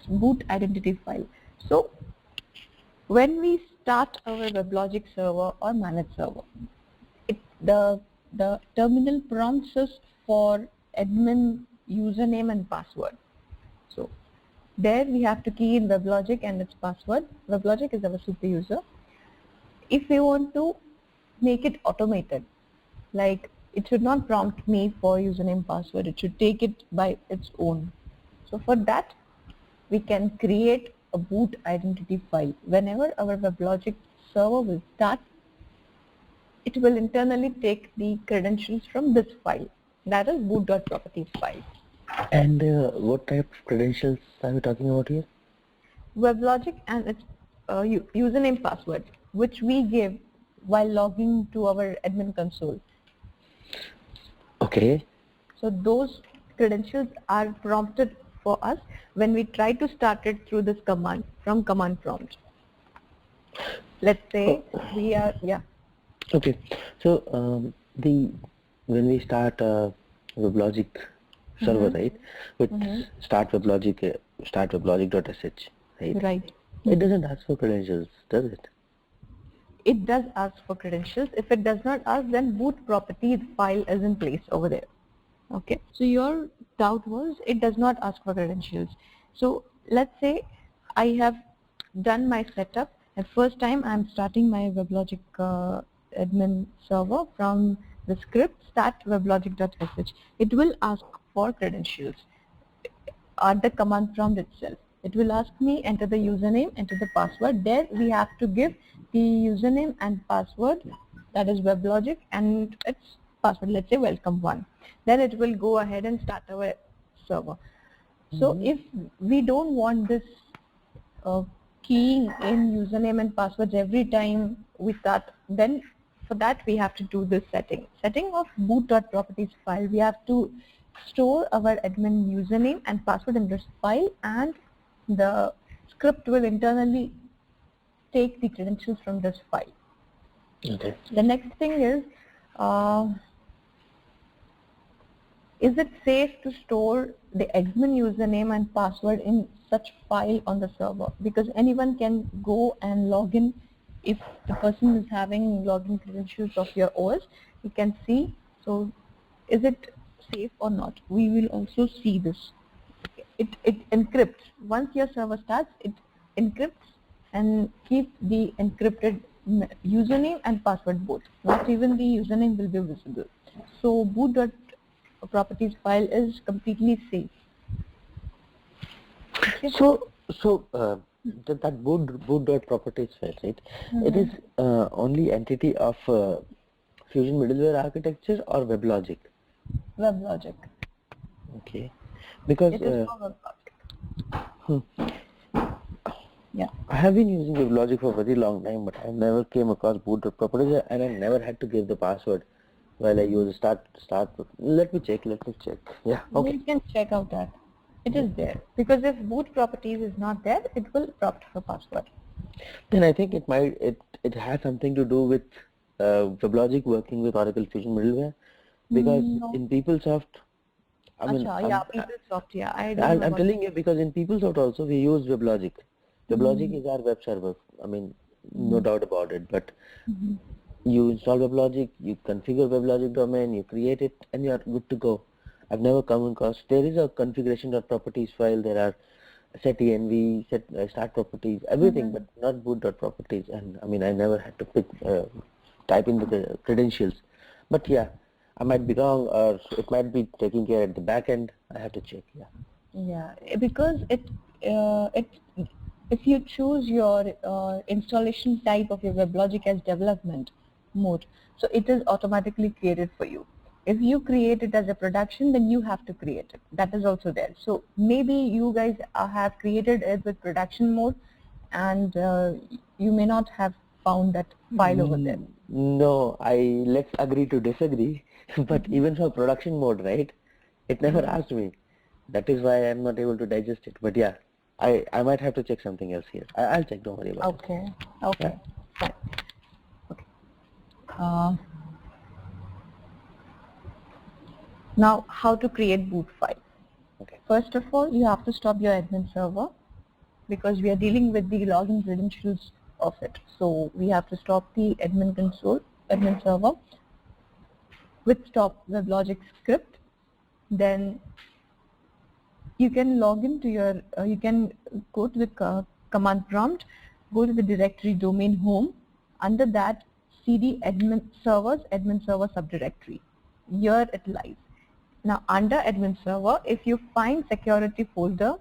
boot identity file. So when we start our WebLogic server or managed server, the terminal prompts us for admin username and password. So there we have to key in WebLogic and its password. WebLogic is our super user. If we want to make it automated, like it should not prompt me for username password, it should take it by its own. So for that, we can create a boot identity file. Whenever our WebLogic server will start, it will internally take the credentials from this file. That is boot.properties file. And what type of credentials are we talking about here? WebLogic and its username password, which we give while logging to our admin console. Okay. So those credentials are prompted for us when we try to start it through this command from command prompt. Let's say we are, yeah. Okay. So when we start WebLogic server, right, with start WebLogic.sh, right? Right. It doesn't ask for credentials, does it? It does ask for credentials. If it does not ask, then boot properties file is in place over there. Okay. So your doubt was it does not ask for credentials. So let's say I have done my setup. At first time I'm starting my WebLogic admin server from the script start weblogic.sh. It will ask for credentials at the command prompt itself. It will ask me enter the username, enter the password. There we have to give the username and password, that is WebLogic, and its password, let's say welcome1. Then it will go ahead and start our server. So if we don't want this keying in username and passwords every time we start, then for that we have to do this setting of boot.properties file. We have to store our admin username and password in this file, and the script will internally take the credentials from this file. Okay. The next thing is it safe to store the admin username and password in such file on the server? Because anyone can go and log in. If the person is having login credentials of your OS, you can see. So is it safe or not? We will also see this. It encrypts. Once your server starts, it encrypts and keeps the encrypted username and password both. Not even the username will be visible. So boot.properties file is completely safe. Okay. So that boot.properties file, right? It is only entity of Fusion middleware architecture or WebLogic? WebLogic. Okay. Because it is for WebLogic. Yeah. I have been using WebLogic for a very long time, but I never came across boot.properties, and I never had to give the password while I use start. Let me check. Yeah. Okay. You can check out that. It is there, because if boot properties is not there, it will prompt for password. Then I think it has something to do with WebLogic working with Oracle Fusion middleware, because in PeopleSoft, I mean, PeopleSoft, yeah, I don't know. I'm telling you, because in PeopleSoft also we use WebLogic. WebLogic is our web server. I mean, no doubt about it. But you install WebLogic, you configure WebLogic domain, you create it, and you are good to go. I've never come across. There is a configuration.properties file. There are set env, set start properties, everything, but not boot.properties. And I mean, I never had to type in the credentials. But yeah, I might be wrong, or it might be taking care at the back end. I have to check. Yeah. Yeah, because if you choose your installation type of your WebLogic as development mode, so it is automatically created for you. If you create it as a production, then you have to create it. That is also there. So maybe you guys have created it with production mode, and you may not have found that file over there. No, let's agree to disagree. But even for production mode, right? It never asked me. That is why I'm not able to digest it. But yeah, I might have to check something else here. I'll check. Don't worry about it. Okay. Fine. Okay. Now, how to create boot file? Okay. First of all, you have to stop your admin server. because we are dealing with the login credentials of it. So we have to stop the admin console, admin server with stop WebLogic script. Then you can log into your, you can go to the command prompt, go to the directory domain home. Under that, cd admin server subdirectory. Here it lies. Now under admin server, if you find security folder,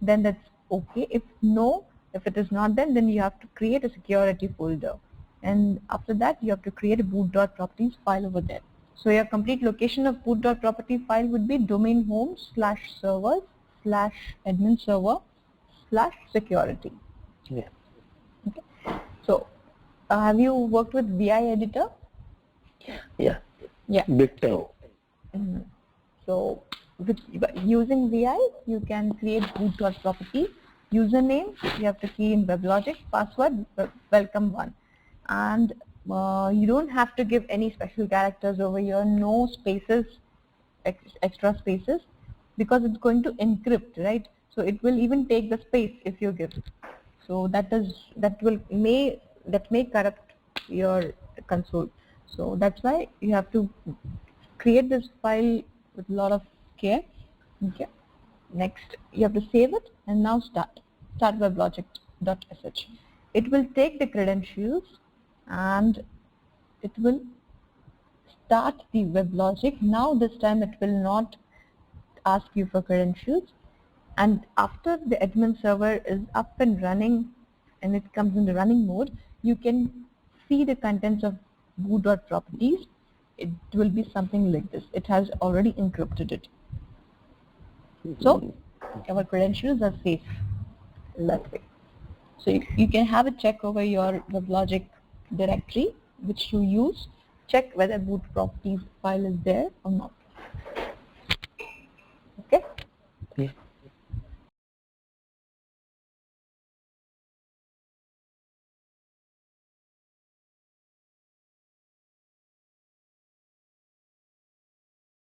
then that's okay. If no, if it is not then you have to create a security folder. And after that, you have to create a boot.properties file over there. So your complete location of boot.property file would be domain home /servers/admin server/security. Yeah. Okay. So have you worked with VI editor? Yeah. Yeah. Big time. So with using VI, you can create boot.property. Username, you have to key in WebLogic. Password, welcome1. And you don't have to give any special characters over here, no spaces, extra spaces, because it's going to encrypt, right? So it will even take the space if you give. So that may corrupt your console. So that's why you have to create this file with a lot of care. Okay. Next, you have to save it and now start weblogic.sh. It will take the credentials and it will start the WebLogic. Now this time it will not ask you for credentials, and after the admin server is up and running and it comes in the running mode, you can see the contents of boot.properties. It will be something like this. It has already encrypted it. So our credentials are safe that way. So you can have a check over your WebLogic directory which you use, check whether boot properties file is there or not.